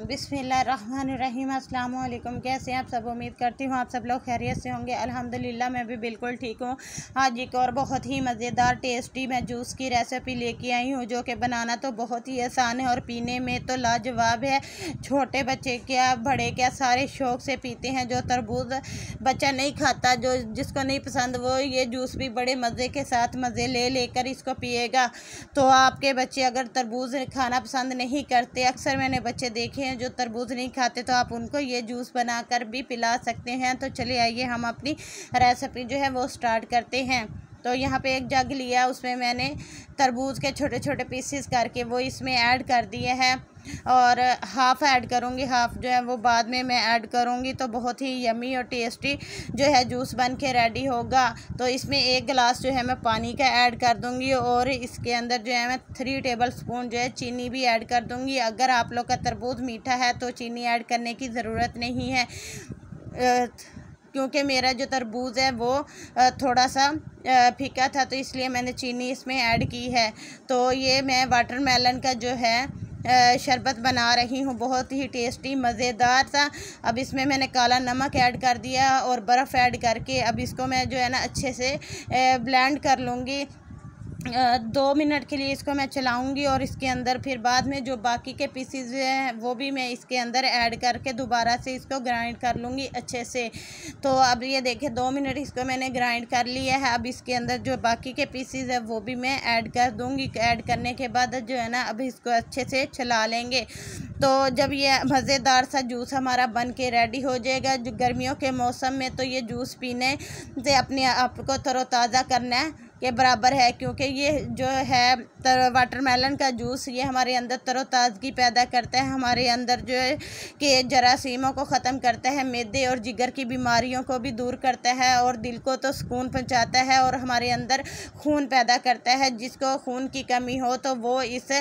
बिस्मिल्लाहिर्रहमानिर्रहीम। अस्सलाम वालेकुम। कैसे हैं आप सब? उम्मीद करती हूँ आप सब लोग खैरियत से होंगे। अल्हम्दुलिल्लाह मैं भी बिल्कुल ठीक हूँ। आज एक और बहुत ही मज़ेदार टेस्टी मैं जूस की रेसिपी लेके आई हूँ, जो कि बनाना तो बहुत ही आसान है और पीने में तो लाजवाब है। छोटे बच्चे क्या बड़े क्या सारे शौक़ से पीते हैं। जो तरबूज बच्चा नहीं खाता, जो जिसको नहीं पसंद, वो ये जूस भी बड़े मज़े के साथ मज़े ले लेकर इसको पिएगा। तो आपके बच्चे अगर तरबूज खाना पसंद नहीं करते, अक्सर मैंने बच्चे देखे हैं जो तरबूज नहीं खाते, तो आप उनको ये जूस बनाकर भी पिला सकते हैं। तो चलिए आइए हम अपनी रेसिपी जो है वो स्टार्ट करते हैं। तो यहाँ पे एक जग लिया, उसमें मैंने तरबूज के छोटे छोटे पीसेस करके वो इसमें ऐड कर दिए हैं और हाफ़ ऐड करूँगी, हाफ़ जो है वो बाद में मैं ऐड करूँगी। तो बहुत ही यमी और टेस्टी जो है जूस बन के रेडी होगा। तो इसमें 1 गिलास जो है मैं पानी का ऐड कर दूँगी और इसके अंदर जो है मैं 3 टेबल स्पून जो है चीनी भी ऐड कर दूँगी। अगर आप लोग का तरबूज मीठा है तो चीनी ऐड करने की ज़रूरत नहीं है, क्योंकि मेरा जो तरबूज है वो थोड़ा सा फीका था, तो इसलिए मैंने चीनी इसमें ऐड की है। तो ये मैं वाटरमेलन का जो है शरबत बना रही हूँ, बहुत ही टेस्टी मज़ेदार सा। अब इसमें मैंने काला नमक ऐड कर दिया और बर्फ़ ऐड करके अब इसको मैं जो है ना अच्छे से ब्लेंड कर लूँगी। 2 मिनट के लिए इसको मैं चलाऊंगी और इसके अंदर फिर बाद में जो बाकी के पीसीज हैं वो भी मैं इसके अंदर ऐड करके दोबारा से इसको ग्राइंड कर लूँगी अच्छे से। तो अब ये देखिए 2 मिनट इसको मैंने ग्राइंड कर लिया है। अब इसके अंदर जो बाकी के पीसीज है वो भी मैं ऐड कर दूँगी। ऐड करने के बाद जो है ना अब इसको अच्छे से चला लेंगे। तो जब ये मज़ेदार सा जूस हमारा बन के रेडी हो जाएगा, जो गर्मियों के मौसम में तो ये जूस पीने से अपने आप को तरोताज़ा करना है के बराबर है, क्योंकि ये जो है वाटरमेलन का जूस ये हमारे अंदर तरोताज़गी पैदा करता है, हमारे अंदर जो है कि जरासीमों को ख़त्म करता है, मैदे और जिगर की बीमारियों को भी दूर करता है और दिल को तो सुकून पहुंचाता है और हमारे अंदर खून पैदा करता है। जिसको खून की कमी हो तो वो इस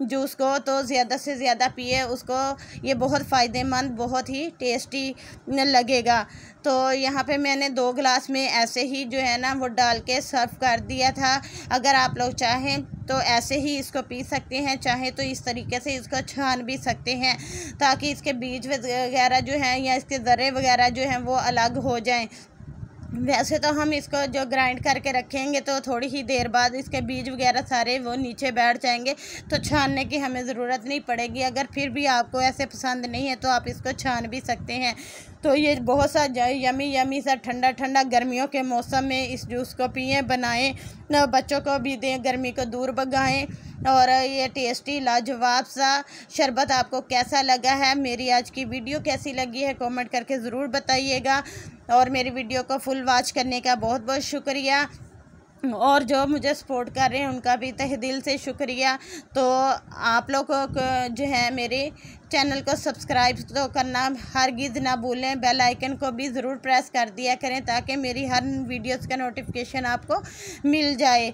जूस को तो ज़्यादा से ज़्यादा पिए, उसको ये बहुत फ़ायदेमंद बहुत ही टेस्टी लगेगा। तो यहाँ पे मैंने 2 गिलास में ऐसे ही जो है ना वो डाल के सर्व कर दिया था। अगर आप लोग चाहें तो ऐसे ही इसको पी सकते हैं, चाहे तो इस तरीके से इसको छान भी सकते हैं ताकि इसके बीज वगैरह जो हैं या इसके ज़र्रे वगैरह जो हैं वो अलग हो जाएं। वैसे तो हम इसको जो ग्राइंड करके रखेंगे तो थोड़ी ही देर बाद इसके बीज वगैरह सारे वो नीचे बैठ जाएंगे, तो छानने की हमें ज़रूरत नहीं पड़ेगी। अगर फिर भी आपको ऐसे पसंद नहीं है तो आप इसको छान भी सकते हैं। तो ये बहुत सा यमी यमी सा ठंडा ठंडा गर्मियों के मौसम में इस जूस को पिएँ, बनाएं, बच्चों को भी दें, गर्मी को दूर भगाएं। और ये टेस्टी लाजवाब सा शरबत आपको कैसा लगा है, मेरी आज की वीडियो कैसी लगी है, कमेंट करके ज़रूर बताइएगा। और मेरी वीडियो को फुल वॉच करने का बहुत बहुत शुक्रिया और जो मुझे सपोर्ट कर रहे हैं उनका भी तहे दिल से शुक्रिया। तो आप लोग को जो है मेरे चैनल को सब्सक्राइब तो करना हरगिज़ ना भूलें, बेल आइकन को भी ज़रूर प्रेस कर दिया करें ताकि मेरी हर वीडियोस का नोटिफिकेशन आपको मिल जाए।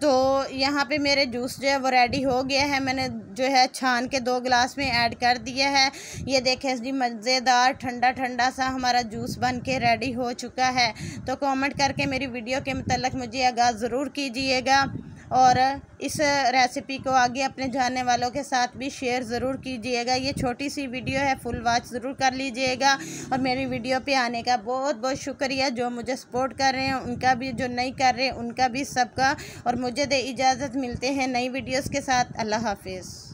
तो यहाँ पे मेरे जूस जो है वो रेडी हो गया है, मैंने जो है छान के 2 गिलास में ऐड कर दिया है। ये देखें जी मज़ेदार ठंडा ठंडा सा हमारा जूस बन के रेडी हो चुका है। तो कमेंट करके मेरी वीडियो के मतलब मुझे आगाज़ ज़रूर कीजिएगा और इस रेसिपी को आगे अपने जानने वालों के साथ भी शेयर ज़रूर कीजिएगा। ये छोटी सी वीडियो है, फुल वॉच ज़रूर कर लीजिएगा। और मेरी वीडियो पे आने का बहुत बहुत शुक्रिया। जो मुझे सपोर्ट कर रहे हैं उनका भी, जो नहीं कर रहे हैं उनका भी, सबका। और मुझे दे इजाज़त, मिलते हैं नई वीडियोस के साथ। अल्लाह हाफिज़।